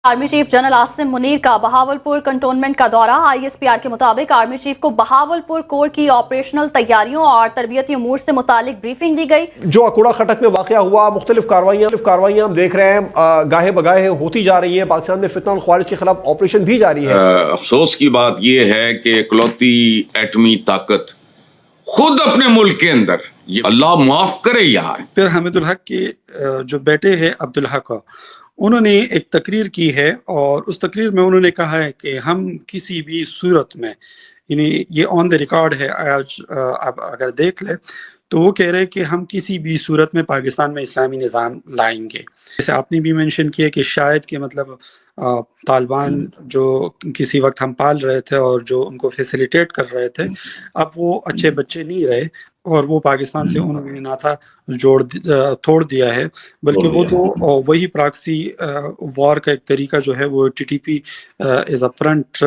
Army chief general Asim Munir का Bahawalpur cantonment का दौरा। ISPR के मुताबिक आर्मी चीफ को बहावलपुर कोर की ऑपरेशनल तैयारियों और तरबियती उमूर से मुतालिक ब्रीफिंग दी गई। जो अकुड़ा खटक में वाक़या हुआ, मुख्तलिफ कार्रवाइयाँ हम देख रहे हैं, गाहे बगाहे होती जा रही हैं। पाकिस्तान में फितना और ख्वारिज के खिलाफ ऑपरेशन भी जारी है। अफसोस की बात यह है कि इकलौती एटमी ताकत खुद अपने मुल्क के अंदर, अल्लाह माफ करे यार। फिर हामिदुल हक के जो बेटे हैं अब्दुल हक, उन्होंने एक तकरीर की है और उस तकरीर में उन्होंने कहा है कि हम किसी भी सूरत में, यानी ये ऑन द रिकॉर्ड है, आज आप अगर देख ले तो वो कह रहे हैं कि हम किसी भी सूरत में पाकिस्तान में इस्लामी निज़ाम लाएंगे। जैसे आपने भी मेंशन किया कि शायद कि मतलब तालिबान जो किसी वक्त हम पाल रहे थे और जो उनको फैसिलिटेट कर रहे थे, अब वो अच्छे बच्चे नहीं रहे और वो पाकिस्तान से उन्होंने नाता तोड़ दिया है, बल्कि वो तो वही प्रॉक्सी वॉर का एक तरीका जो है वो TTP as a front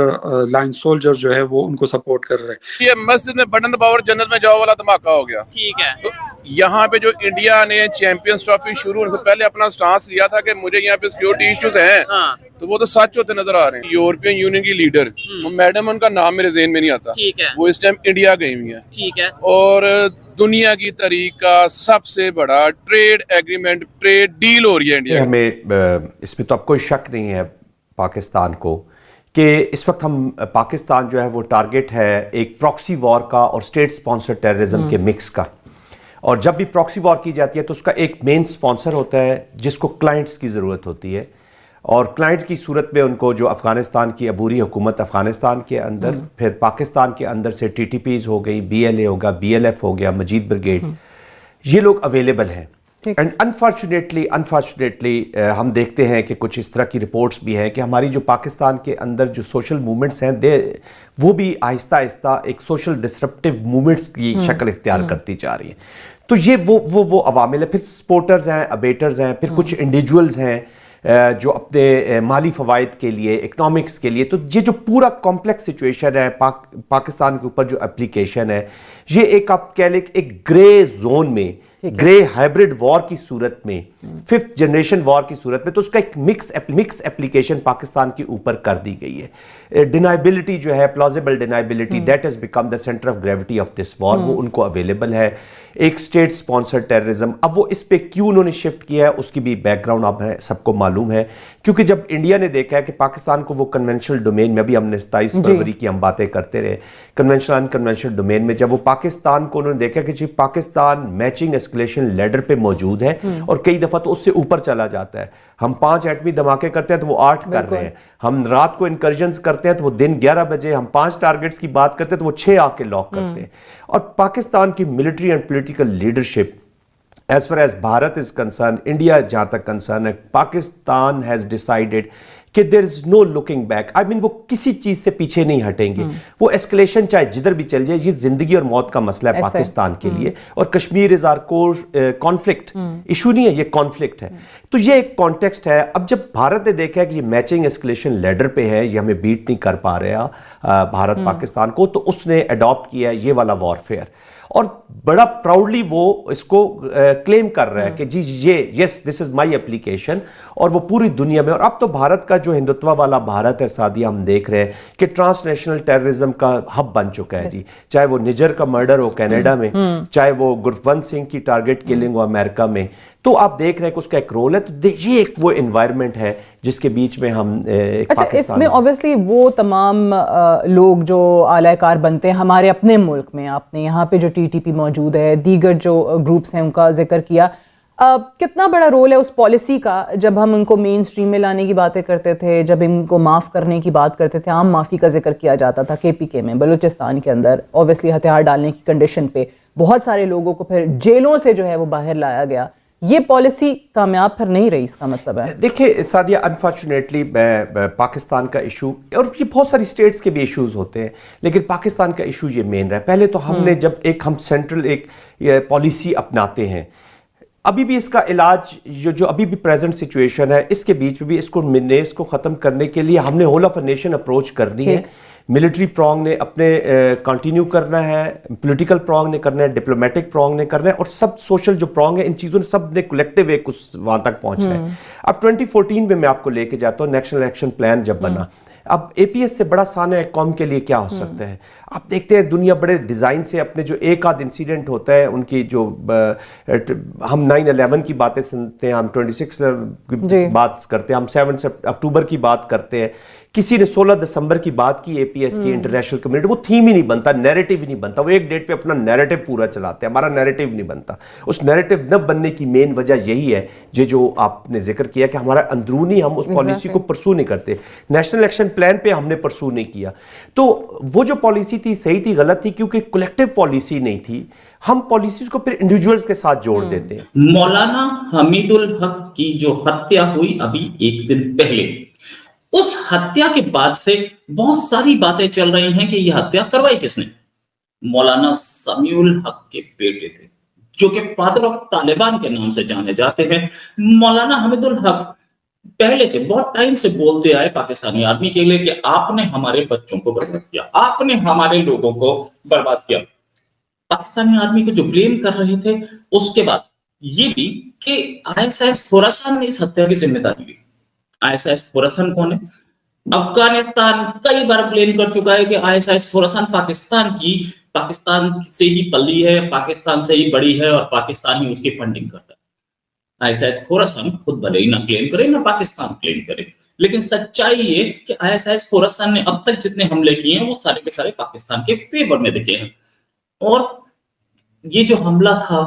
line soldier जो है वो उनको सपोर्ट कर रहे हैं। ये मस्जिद में बटन दबाओ जन्नत में जाओ वाला धमाका हो गया। ठीक है, तो यहाँ पे जो इंडिया ने चैंपियंस ट्रॉफी शुरू होने से पहले अपना स्टांस लिया था कि मुझे यहाँ पे सिक्योरिटी इश्यूज हैं, हाँ। तो वो तो सच होते नजर आ रहे हैं। यूरोपियन यूनियन की लीडर, मैडम उनका नाम मेरे ज़हन में नहीं आता, ठीक है, वो इस टाइम इंडिया गई हुई है, ठीक है, और दुनिया की तारीख का सबसे बड़ा ट्रेड एग्रीमेंट, ट्रेड डील हो रही है इंडिया। हमें इसमें तो अब कोई शक नहीं है पाकिस्तान को कि इस वक्त हम पाकिस्तान जो है वो टारगेट है एक प्रॉक्सी वॉर का और स्टेट स्पॉन्सर टेररिज्म के मिक्स का। और जब भी प्रॉक्सी वॉर की जाती है तो उसका एक मेन स्पॉन्सर होता है जिसको क्लाइंट्स की ज़रूरत होती है, और क्लाइंट की सूरत में उनको जो अफ़गानिस्तान की अबूरी हुकूमत अफ़गानिस्तान के अंदर, फिर पाकिस्तान के अंदर से TTPs हो गई, BLA होगा, BLF हो गया, मजीद ब्रिगेड, ये लोग अवेलेबल हैं। एंड अनफॉर्चुनेटली हम देखते हैं कि कुछ इस तरह की रिपोर्ट्स भी हैं कि हमारी जो पाकिस्तान के अंदर जो सोशल मूवमेंट्स हैं वो भी आहिस्ता आहिस्ता एक सोशल डिसरप्टिव मूवमेंट्स की शक्ल इख्तियार करती जा रही है। तो ये वो अवामिल है। फिर सपोर्टर्स हैं, अबेटर्स हैं, फिर कुछ इंडिविजुअल्स हैं जो अपने माली फ़वाइद के लिए, इकनॉमिक्स के लिए, तो ये जो पूरा कॉम्प्लेक्स सिचुएशन है पाकिस्तान के ऊपर जो एप्लीकेशन है, ये एक आप कह लें एक ग्रे जोन में, ग्रे हाइब्रिड वॉर की सूरत में, 5th जनरेशन वॉर की सूरत में, तो उसका एक मिक्स एप्लीकेशन पाकिस्तान के ऊपर कर दी गई है। डिनाइबिलिटी जो है, plausible deniability, that has become the centre of gravity of this war, वो उनको अवेलेबल है। एक स्टेट स्पॉन्सर टेररिज्म, अब वो इस पे क्यों उन्होंने शिफ्ट किया है उसकी भी बैकग्राउंड अब है, सबको मालूम है, क्योंकि जब इंडिया ने देखा है कि पाकिस्तान को वो कन्वेंशनल डोमेन में, अभी हमने 27 फरवरी की हम बातें करते रहे, कन्वेंशनल अनकन्वेंशनल डोमेन में, जब वो पाकिस्तान को उन्होंने देखा कि जी पाकिस्तान मैचिंग एस्केलेशन लैडर पे मौजूद है और कई दफ़ा तो उससे ऊपर चला जाता है। हम 5 एटमी धमाके करते हैं तो वो 8 कर रहे हैं, हम रात को इनकर्जन्स करते हैं तो वो दिन 11 बजे, हम 5 टारगेट्स की बात करते हैं तो वो 6 आके लॉक करते हैं। और पाकिस्तान की military and political leadership as far as Bharat is concern, India जहां तक कंसर्न है, पाकिस्तान हैज डिसाइडेड कि there is no looking back. I mean वो किसी चीज से पीछे नहीं हटेंगे। वो एस्केलेशन चाहे जिधर भी चल जाए, ये जिंदगी और मौत का मसला है पाकिस्तान के लिए, और Kashmir is our core conflict issue नहीं है, ये कॉन्फ्लिक्ट है। तो ये एक कॉन्टेक्स्ट है। अब जब भारत ने देखा कि ये मैचिंग एस्केलेशन लैडर पे है, ये हमें बीट नहीं कर पा रहा भारत पाकिस्तान को, तो उसने अडॉप्ट किया ये वाला वॉरफेयर, और बड़ा प्राउडली वो इसको क्लेम कर रहा है कि जी ये yes this is my application, और वो पूरी दुनिया में। और अब तो भारत का जो हिंदुत्व वाला भारत है सादिया, हम देख रहे हैं कि ट्रांसनेशनल टेररिज्म का हब बन चुका है जी। चाहे वो निजर का मर्डर हो कनाडा में, चाहे वो गुरवंत सिंह की टारगेट किलिंग हो अमेरिका में, तो आप देख रहे हैं कि उसका एक रोल है। तो ये एक वो एनवायरनमेंट है जिसके बीच में हम पाकिस्तान इसमें ऑब्वियसली वो तमाम लोग जो आलाकार बनते हैं हमारे अपने मुल्क में, आपने यहाँ पे जो TTP मौजूद है, दीगर जो ग्रुप्स हैं उनका जिक्र किया, कितना बड़ा रोल है उस पॉलिसी का जब हम उनको मेन स्ट्रीम में लाने की बातें करते थे, जब इनको माफ़ करने की बात करते थे, आम माफ़ी का जिक्र किया जाता था KPK में, बलूचिस्तान के अंदर ऑब्वियसली हथियार डालने की कंडीशन पे बहुत सारे लोगों को फिर जेलों से जो है वो बाहर लाया गया। ये पॉलिसी कामयाब फिर नहीं रही, इसका मतलब है? देखिए सादिया, अनफॉर्चुनेटली पाकिस्तान का इशू, और ये बहुत सारी स्टेट्स के भी इश्यूज होते हैं, लेकिन पाकिस्तान का इशू ये मेन रहा है। पहले तो हमने जब हम सेंट्रल एक पॉलिसी अपनाते हैं, अभी भी इसका इलाज जो अभी भी प्रेजेंट सिचुएशन है, इसके बीच में भी इसको ख़त्म करने के लिए हमने whole of a nation approach करनी है। मिलिट्री प्रॉन्ग ने अपने कंटिन्यू करना है, पॉलिटिकल प्रॉन्ग ने करना है, डिप्लोमेटिक प्रॉन्ग ने करना है, और सब सोशल जो प्रॉन्ग है, इन चीज़ों ने सब ने कलेक्टिव एक उस वहाँ तक पहुँचना है। अब 2014 में मैं आपको लेके जाता हूँ, नेशनल एक्शन प्लान जब बना, अब एपीएस से बड़ा साना है कौम के लिए क्या हो सकता है। आप देखते हैं दुनिया बड़े डिज़ाइन से अपने जो एक आध इंसिडेंट होता है उनकी जो हम 9/11 की बातें सुनते हैं, हम 26 की बात करते हैं, हम 7 अक्टूबर की बात करते हैं, किसी ने 16 दिसंबर की बात की एपीएस की, इंटरनेशनल कम्युनिटी, वो थीम ही नहीं बनता, नैरेटिव ही नहीं बनता, वो एक डेट पे अपना नैरेटिव पूरा चलाते हैं, हमारा नैरेटिव नहीं बनता। उस नैरेटिव न बनने की मेन वजह यही है जो आपने जिक्र किया कि हमारा अंदरूनी हम उस पॉलिसी को परसू नहीं करते। नेशनल एक्शन प्लान पे हमने परसू नहीं किया, तो वो जो पॉलिसी थी सही थी गलत थी, क्योंकि कलेक्टिव पॉलिसी नहीं थी। हम पॉलिसीज को फिर इंडिविजुअल्स के साथ जोड़ देते हैं। मौलाना हमीदुल हक की जो हत्या हुई अभी एक दिन पहले, उस हत्या के बाद से बहुत सारी बातें चल रही हैं कि यह हत्या करवाई किसने। मौलाना समीउल हक के बेटे थे, जो कि फादर ऑफ तालिबान के नाम से जाने जाते हैं। मौलाना हमीदुल हक पहले से बहुत टाइम से बोलते आए पाकिस्तानी आर्मी के लिए कि आपने हमारे बच्चों को बर्बाद किया, आपने हमारे लोगों को बर्बाद किया। पाकिस्तानी आर्मी को जो ब्लेम कर रहे थे, उसके बाद ये भी कि आईएसआईएस खोरासान ने इस हत्या की जिम्मेदारी ली। आईएसआईएस खोरासान कौन है? अफगानिस्तान कई बार ब्लेम कर चुका है कि आईएसआईएस खोरासान पाकिस्तान से ही पली है, पाकिस्तान से ही बड़ी है और पाकिस्तान ही उसकी फंडिंग करता है। आईएसआईएस खोरासान खुद भले ही ना क्लेम करे ना पाकिस्तान क्लेम करे, लेकिन सच्चाई ये कि आईएसआईएस खोरासान ने अब तक जितने हमले किए हैं वो सारे के सारे पाकिस्तान के फेवर में दिखे हैं। और ये जो हमला था,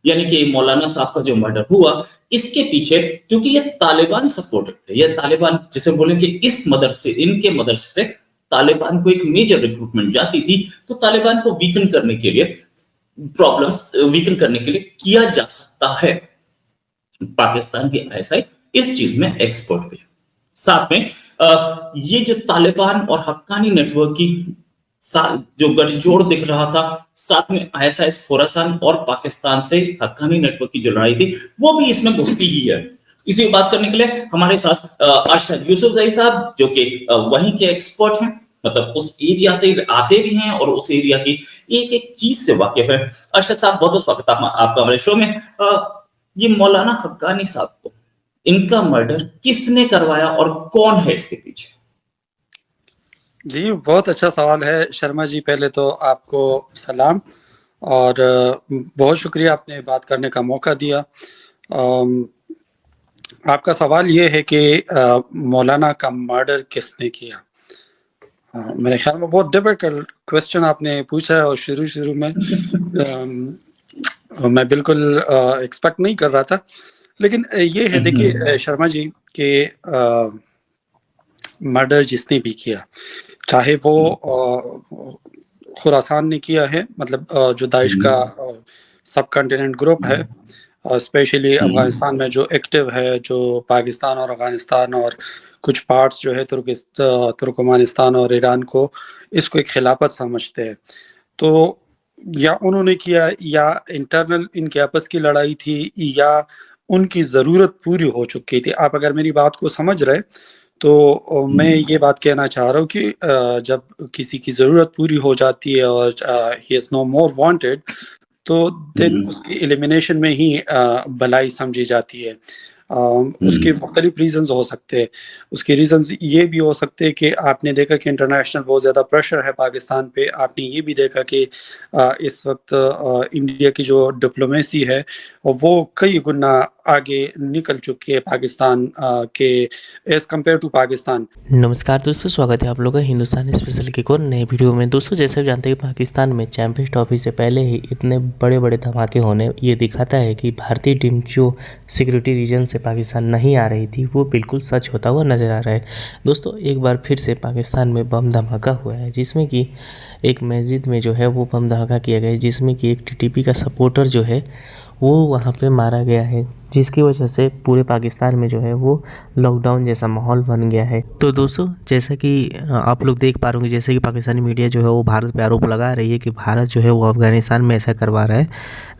यानी कि मौलाना साहब का जो मर्डर हुआ, इसके पीछे क्योंकि ये तालिबान सपोर्टर थे, ये तालिबान जिसे बोले कि इस मदरसे, इनके मदरसे से तालिबान को एक मेजर रिक्रूटमेंट जाती थी, तो तालिबान को वीकन करने के लिए, प्रॉब्लम्स वीकन करने के लिए किया जा सकता है। पाकिस्तान की आईएसआई इस चीज में एक्सपर्ट भी। साथ में ये जो तालिबान और हक्कानी नेटवर्क की जो गठजोड़ दिख रहा था, साथ में आईएसआईएस खोरासान और पाकिस्तान से हक्कानी नेटवर्क की जो लड़ाई थी, वो भी इसमें घुसती ही है। इसी बात करने के लिए हमारे साथ अरशद यूसुफजई साहब, जो कि वहीं के एक्सपर्ट हैं, मतलब उस एरिया से आते भी हैं और उस एरिया की एक एक चीज से वाकिफ है। अरशद साहब, बहुत बहुत स्वागत आपका हमारे शो में। ये मौलाना हक्कानी साहब को, इनका मर्डर किसने करवाया और कौन है इसके पीछे? जी, बहुत अच्छा सवाल है शर्मा जी। पहले तो आपको सलाम और बहुत शुक्रिया आपने बात करने का मौका दिया। आपका सवाल ये है कि मौलाना का मर्डर किसने किया। मेरे ख्याल में बहुत डिफिकल्ट क्वेश्चन आपने पूछा है, और शुरू में मैं बिल्कुल एक्सपेक्ट नहीं कर रहा था, लेकिन ये है, देखिए शर्मा जी के मर्डर जिसने भी किया, चाहे वो खुरासान ने किया है, मतलब जो दाइश का सब कॉन्टिनेंट ग्रुप है, स्पेशली अफगानिस्तान में जो एक्टिव है, जो पाकिस्तान और अफगानिस्तान और कुछ पार्ट्स जो है तुर्कमानिस्तान और ईरान को इसको एक खिलाफत समझते हैं, तो या उन्होंने किया, या इंटरनल इनके आपस की लड़ाई थी, या उनकी ज़रूरत पूरी हो चुकी थी। आप अगर मेरी बात को समझ रहे तो मैं ये बात कहना चाह रहा हूँ कि जब किसी की ज़रूरत पूरी हो जाती है और he is no more wanted, तो देन उसकी एलिमिनेशन में ही भलाई समझी जाती है। उसके मुख्तलिफ रीजंस हो सकते हैं। उसके रीजंस ये भी हो सकते हैं कि आपने देखा कि इंटरनेशनल बहुत ज़्यादा प्रेशर है पाकिस्तान पे। आपने ये भी देखा कि इस वक्त इंडिया की जो डिप्लोमेसी है वो कई गुना आगे निकल चुकी है पाकिस्तान के एज कम्पेयर टू पाकिस्तान। नमस्कार दोस्तों, स्वागत है आप लोगों का हिंदुस्तान स्पेशल की एक और नए वीडियो में। दोस्तों, जैसे जानते हैं पाकिस्तान में चैंपियंस ट्रॉफी से पहले ही इतने बड़े बड़े धमाके होने, ये दिखाता है कि भारतीय टीम जो सिक्योरिटी रीजन से पाकिस्तान नहीं आ रही थी वो बिल्कुल सच होता हुआ नज़र आ रहा है। दोस्तों, एक बार फिर से पाकिस्तान में बम धमाका हुआ है, जिसमें कि एक मस्जिद में जो है वो बम धमाका किया गया है, जिसमें कि एक टीटीपी का सपोर्टर जो है वो वहाँ पे मारा गया है, जिसकी वजह से पूरे पाकिस्तान में जो है वो लॉकडाउन जैसा माहौल बन गया है। तो दोस्तों, जैसा कि आप लोग देख पा रहे होंगे, जैसे कि पाकिस्तानी मीडिया जो है वो भारत पे आरोप लगा रही है कि भारत जो है वो अफ़गानिस्तान में ऐसा करवा रहा है,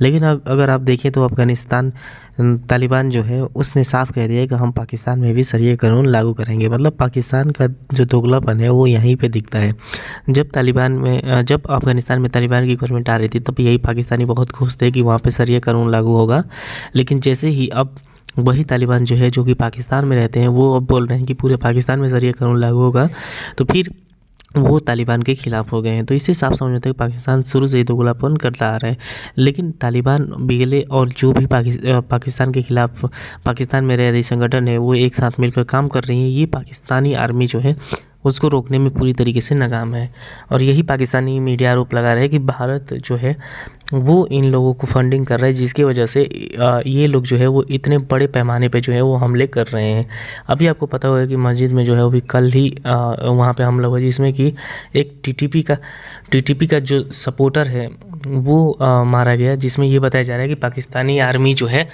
लेकिन अगर आप देखें तो अफ़गानिस्तान तालिबान जो है उसने साफ कह दिया है कि हम पाकिस्तान में भी शरिया कानून लागू करेंगे। मतलब पाकिस्तान का जो दोगलापन है वो यहीं पे दिखता है। जब अफ़गानिस्तान में तालिबान की गवर्नमेंट आ रही थी तब यही पाकिस्तानी बहुत खुश थे कि वहाँ पे शरिया कानून लागू होगा, लेकिन जैसे ही अब वही तालिबान जो है, जो कि पाकिस्तान में रहते हैं, वो अब बोल रहे हैं कि पूरे पाकिस्तान में शरिया कानून लागू होगा, तो फिर वो तालिबान के ख़िलाफ़ हो गए हैं। तो इससे साफ समझ आता है कि पाकिस्तान शुरू से ही दोगलापन करता आ रहा है। लेकिन तालिबान, बीएलए और जो भी पाकिस्तान के ख़िलाफ़ पाकिस्तान में रह रही संगठन है वो एक साथ मिलकर काम कर रही है। ये पाकिस्तानी आर्मी जो है उसको रोकने में पूरी तरीके से नाकाम है। और यही पाकिस्तानी मीडिया आरोप लगा रहा है कि भारत जो है वो इन लोगों को फंडिंग कर रहा है, जिसकी वजह से ये लोग जो है वो इतने बड़े पैमाने पे जो है वो हमले कर रहे हैं। अभी आपको पता होगा कि मस्जिद में जो है अभी कल ही वहाँ पे हमला हुआ, जिसमें कि एक टीटीपी का जो सपोर्टर है वो मारा गया, जिसमें ये बताया जा रहा है कि पाकिस्तानी आर्मी जो है